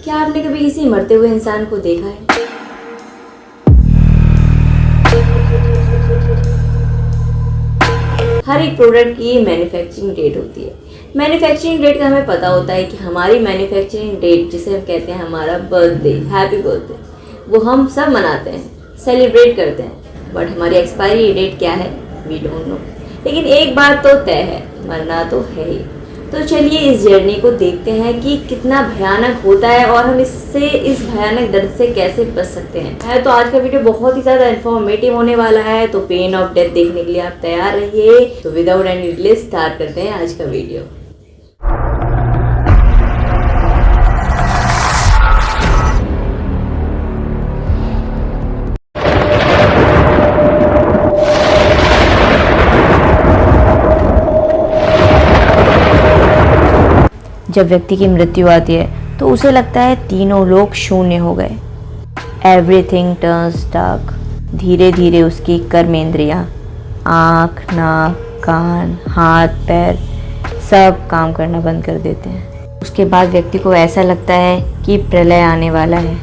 क्या आपने कभी किसी मरते हुए इंसान को देखा है? हर एक प्रोडक्ट की मैन्युफैक्चरिंग डेट होती है। मैन्युफैक्चरिंग डेट का हमें पता होता है कि हमारी मैन्युफैक्चरिंग डेट, जिसे हम कहते हैं हमारा बर्थडे, हैप्पी बर्थडे, वो हम सब मनाते हैं, सेलिब्रेट करते हैं। बट हमारी एक्सपायरी डेट क्या है, वी डोंट नो। लेकिन एक बात तो तय है, मरना तो है ही। तो चलिए इस जर्नी को देखते हैं कि कितना भयानक होता है और हम इससे, इस भयानक दर्द से कैसे बच सकते हैं। तो आज का वीडियो बहुत ही ज़्यादा इन्फॉर्मेटिव होने वाला है, तो पेन ऑफ डेथ देखने के लिए आप तैयार रहिए। तो विदाउट एनी डिले स्टार्ट करते हैं आज का वीडियो। जब व्यक्ति की मृत्यु आती है तो उसे लगता है तीनों लोग शून्य हो गए। Everything turns dark. धीरे धीरे उसकी कर्मेंद्रियां, आँख, नाक, कान, हाथ, पैर सब काम करना बंद कर देते हैं। उसके बाद व्यक्ति को ऐसा लगता है कि प्रलय आने वाला है।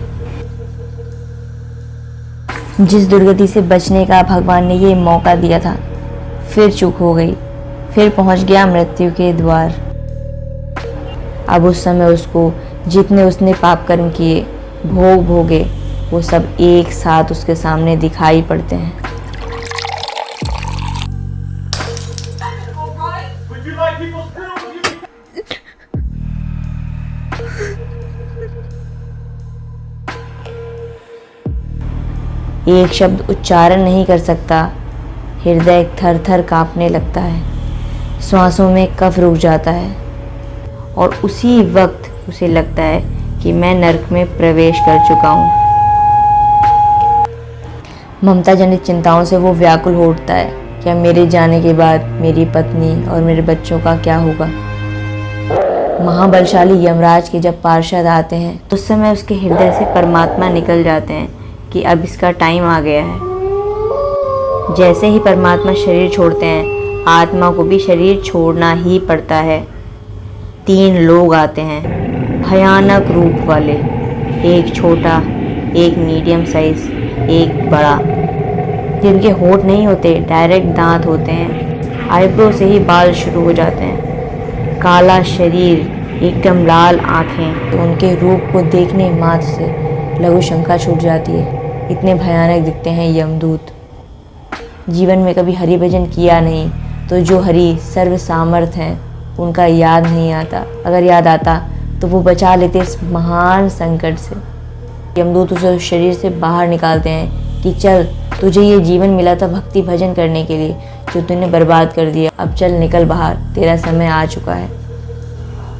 जिस दुर्गति से बचने का भगवान ने ये मौका दिया था, फिर चूक हो गई, फिर पहुंच गया मृत्यु के द्वार। अब उस समय उसको जितने उसने पाप कर्म किए, भोग भोगे, वो सब एक साथ उसके सामने दिखाई पड़ते हैं। एक शब्द उच्चारण नहीं कर सकता, हृदय थर थर कांपने लगता है, श्वासों में कफ रुक जाता है और उसी वक्त उसे लगता है कि मैं नरक में प्रवेश कर चुका हूँ। ममता जनित चिंताओं से वो व्याकुल हो उठता है, क्या मेरे जाने के बाद मेरी पत्नी और मेरे बच्चों का क्या होगा। महाबलशाली यमराज के जब पार्षद आते हैं तो उस समय उसके हृदय से परमात्मा निकल जाते हैं कि अब इसका टाइम आ गया है। जैसे ही परमात्मा शरीर छोड़ते हैं, आत्मा को भी शरीर छोड़ना ही पड़ता है। 3 लोग आते हैं, भयानक रूप वाले, एक छोटा, एक मीडियम साइज, एक बड़ा, जिनके होंठ नहीं होते, डायरेक्ट दांत होते हैं। आईब्रो से ही बाल शुरू हो जाते हैं। काला शरीर, एकदम लाल आँखें, तो उनके रूप को देखने मात्र से लघु शंका छूट जाती है। इतने भयानक दिखते हैं यमदूत। जीवन में कभी हरि भजन किया नहीं, तो जो हरि सर्व सामर्थ हैं उनका याद नहीं आता। अगर याद आता तो वो बचा लेते इस महान संकट से। यमदूत उसे उस शरीर से बाहर निकालते हैं कि चल, तुझे ये जीवन मिला था भक्ति भजन करने के लिए, जो तूने बर्बाद कर दिया। अब चल निकल बाहर, तेरा समय आ चुका है।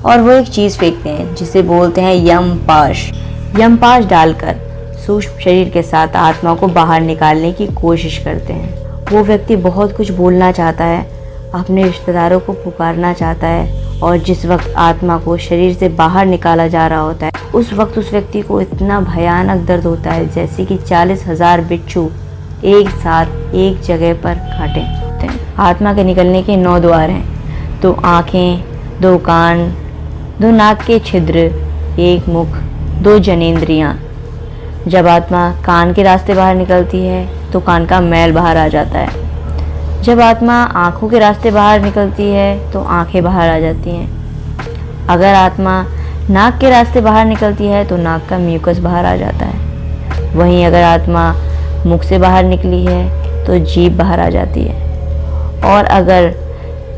और वो एक चीज़ फेंकते हैं जिसे बोलते हैं यमपाश। यमपाश डालकर सूक्ष्म शरीर के साथ आत्मा को बाहर निकालने की कोशिश करते हैं। वो व्यक्ति बहुत कुछ बोलना चाहता है, अपने रिश्तेदारों को पुकारना चाहता है, और जिस वक्त आत्मा को शरीर से बाहर निकाला जा रहा होता है, उस वक्त उस व्यक्ति को इतना भयानक दर्द होता है जैसे कि 40,000 बिच्छू एक साथ एक जगह पर काटे होते हैं। आत्मा के निकलने के 9 द्वार हैं, 2 आँखें, 2 कान, 2 नाक के छिद्र, 1 मुख, 2 जनेंद्रियाँ। जब आत्मा कान के रास्ते बाहर निकलती है तो कान का मैल बाहर आ जाता है। जब आत्मा आँखों के रास्ते बाहर निकलती है तो आँखें बाहर आ जाती हैं। अगर आत्मा नाक के रास्ते बाहर निकलती है तो नाक का म्यूकस बाहर आ जाता है। वहीं अगर आत्मा मुख से बाहर निकली है तो जीभ बाहर आ जाती है। और अगर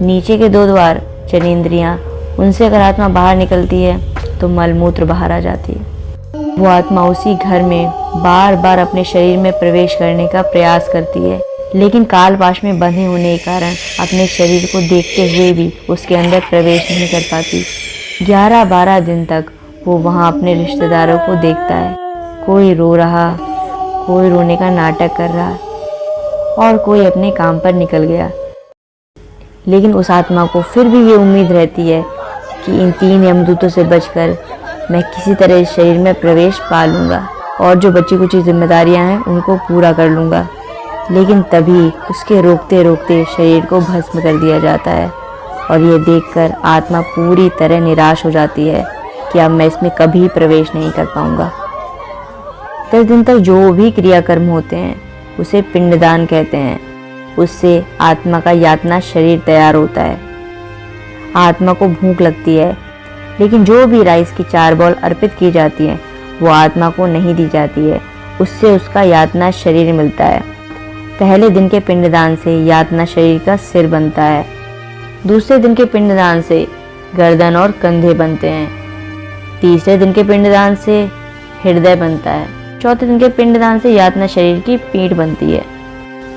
नीचे के 2 द्वार जनेंद्रियाँ, उनसे अगर आत्मा बाहर निकलती है तो मलमूत्र बाहर आ जाती है। वो आत्मा उसी घर में बार बार अपने शरीर में प्रवेश करने का प्रयास करती है, लेकिन कालपाश में बंधे होने के कारण अपने शरीर को देखते हुए भी उसके अंदर प्रवेश नहीं कर पाती। 11-12 दिन तक वो वहाँ अपने रिश्तेदारों को देखता है। कोई रो रहा, कोई रोने का नाटक कर रहा, और कोई अपने काम पर निकल गया। लेकिन उस आत्मा को फिर भी ये उम्मीद रहती है कि इन 3 यमदूतों से बचकर मैं किसी तरह इस शरीर में प्रवेश पा लूँगा और जो बची कुछ जिम्मेदारियाँ हैं उनको पूरा कर लूँगा। लेकिन तभी उसके रोकते रोकते शरीर को भस्म कर दिया जाता है और ये देखकर आत्मा पूरी तरह निराश हो जाती है कि अब मैं इसमें कभी प्रवेश नहीं कर पाऊंगा। 10 दिन तक जो भी क्रियाकर्म होते हैं उसे पिंडदान कहते हैं। उससे आत्मा का यातना शरीर तैयार होता है। आत्मा को भूख लगती है, लेकिन जो भी राइस की 4 बॉल अर्पित की जाती है वो आत्मा को नहीं दी जाती है। उससे उसका यातना शरीर मिलता है। पहले दिन के पिंडदान से यातना शरीर का सिर बनता है। दूसरे दिन के पिंडदान से गर्दन और कंधे बनते हैं। तीसरे दिन के पिंडदान से हृदय बनता है। चौथे दिन के पिंडदान से यातना शरीर की पीठ बनती है।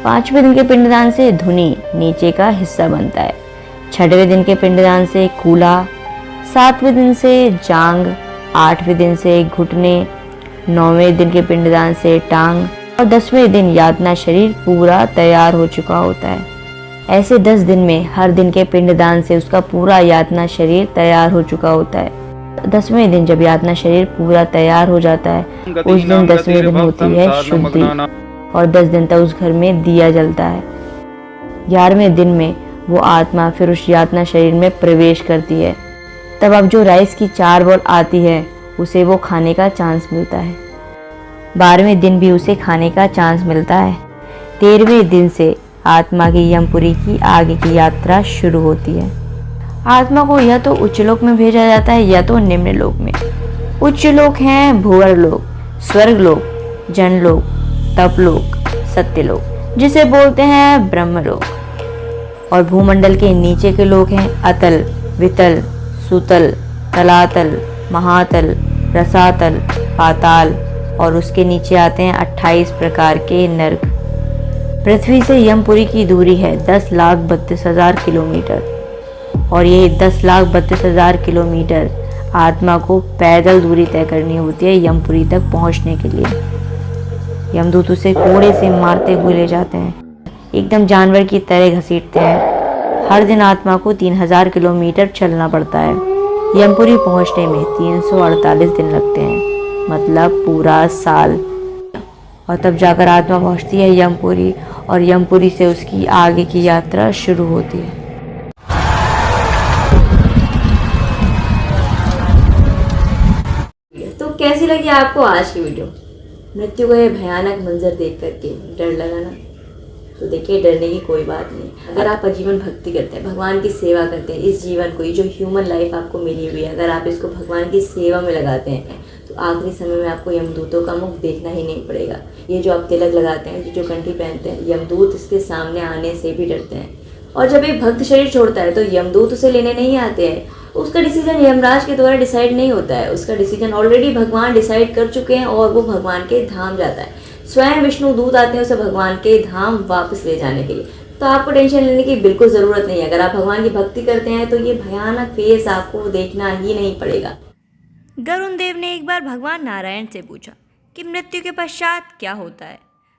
5वें दिन के पिंडदान से धुनी नीचे का हिस्सा बनता है। 6वें दिन के पिंडदान से कूल्हा। 7वें दिन से जांग। 8वें दिन से घुटने। 9वें दिन के पिंडदान से टांग और 10वें दिन यातना शरीर पूरा तैयार हो चुका होता है। ऐसे 10 दिन में हर दिन के पिंडदान से उसका पूरा यातना शरीर तैयार हो चुका होता है। 10वें दिन जब यातना शरीर पूरा तैयार हो जाता है उस दिन 10वें दिन होती है शुद्धि और 10 दिन तक उस घर में दिया जलता है। 11वें दिन में वो आत्मा फिर उस यातना शरीर में प्रवेश करती है। तब अब जो राइस की 4 बॉल आती है उसे वो खाने का चांस मिलता है। 12वें दिन भी उसे खाने का चांस मिलता है। 13वें दिन से आत्मा की यमपुरी की आगे की यात्रा शुरू होती है। आत्मा को या तो उच्च लोक में भेजा जाता है या तो निम्न लोक में। उच्च लोक हैं भूवर लोक, स्वर्ग लोक, जनलोक, तपलोक, सत्यलोक जिसे बोलते हैं ब्रह्मलोक। और भूमंडल के नीचे के लोक हैं अतल, वितल, सुतल, तलातल, महातल, रसातल, पाताल और उसके नीचे आते हैं 28 प्रकार के नर्क। पृथ्वी से यमपुरी की दूरी है 10,32,000 किलोमीटर और ये 10,32,000 किलोमीटर आत्मा को पैदल दूरी तय करनी होती है यमपुरी तक पहुंचने के लिए। यमदूत उसे कोड़े से मारते हुए ले जाते हैं, एकदम जानवर की तरह घसीटते हैं। हर दिन आत्मा को 3,000 किलोमीटर चलना पड़ता है। यमपुरी पहुंचने में 348 दिन लगते हैं, मतलब पूरा साल। और तब जाकर आत्मा पहुंचती है यमपुरी और यमपुरी से उसकी आगे की यात्रा शुरू होती है। तो कैसी लगी आपको आज की वीडियो? मृत्यु का ये भयानक मंजर देख करके डर लगा ना? तो देखिए, डरने की कोई बात नहीं। अगर आप आजीवन भक्ति करते हैं, भगवान की सेवा करते हैं, इस जीवन को, ये जो ह्यूमन लाइफ आपको मिली हुई है, अगर आप इसको भगवान की सेवा में लगाते हैं तो आखिरी समय में आपको यमदूतों का मुख देखना ही नहीं पड़ेगा। ये जो आप तिलक लगाते हैं, जो कंठी पहनते हैं, यमदूत इसके सामने आने से भी डरते हैं। और जब एक भक्त शरीर छोड़ता है तो यमदूत उसे लेने नहीं आते हैं। उसका डिसीजन यमराज के द्वारा डिसाइड नहीं होता है, उसका डिसीजन ऑलरेडी भगवान डिसाइड कर चुके हैं और वो भगवान के धाम जाता है। स्वयं विष्णु दूत आते हैं उसे भगवान के धाम वापस ले जाने के लिए। तो आपको टेंशन लेने की बिल्कुल ज़रूरत नहीं है। अगर आप भगवान की भक्ति करते हैं तो ये भयानक फेस आपको देखना ही नहीं पड़ेगा। गरुण देव ने एक बार भगवान नारायण से पूछा कि मृत्यु के पश्चात क्या होता है।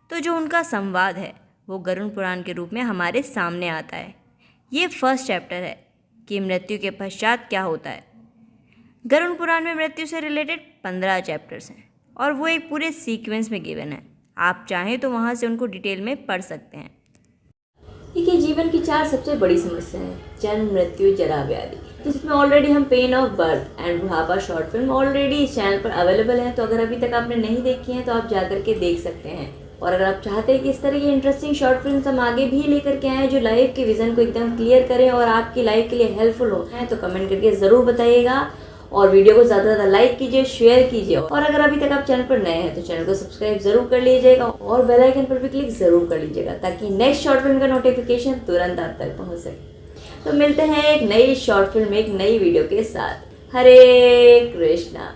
तो जो उनका संवाद है वो गरुण पुराण के रूप में हमारे सामने आता है। ये फर्स्ट चैप्टर है कि मृत्यु के पश्चात क्या होता है। गरुण पुराण में मृत्यु से रिलेटेड 15 चैप्टर्स हैं और वो एक पूरे सीक्वेंस में गिवन है। आप चाहें तो वहाँ से उनको डिटेल में पढ़ सकते हैं। देखिए, जीवन की 4 सबसे बड़ी समस्या है, जन्म, मृत्यु, जरा, व्याधि, जिसमें ऑलरेडी हम पेन ऑफ बर्थ एंड बुढ़ापा शॉर्ट फिल्म ऑलरेडी इस चैनल पर अवेलेबल है। तो अगर अभी तक आपने नहीं देखी है तो आप जाकर के देख सकते हैं। और अगर आप चाहते हैं कि इस तरह की इंटरेस्टिंग शॉर्ट फिल्म हम आगे भी लेकर के आएँ जो लाइफ के विजन को एकदम क्लियर करें और आपकी लाइफ के लिए हेल्पफुल हो, तो कमेंट करके ज़रूर बताइएगा। और वीडियो को ज़्यादा से ज़्यादा लाइक कीजिए, शेयर कीजिए। और अगर अभी तक आप चैनल पर नए हैं तो चैनल को सब्सक्राइब जरूर कर लीजिएगा और बेल आइकन पर भी क्लिक जरूर कर लीजिएगा ताकि नेक्स्ट शॉर्ट फिल्म का नोटिफिकेशन तुरंत आप तक पहुंच सके। तो मिलते हैं एक नई शॉर्ट फिल्म, एक नई वीडियो के साथ। हरे कृष्णा।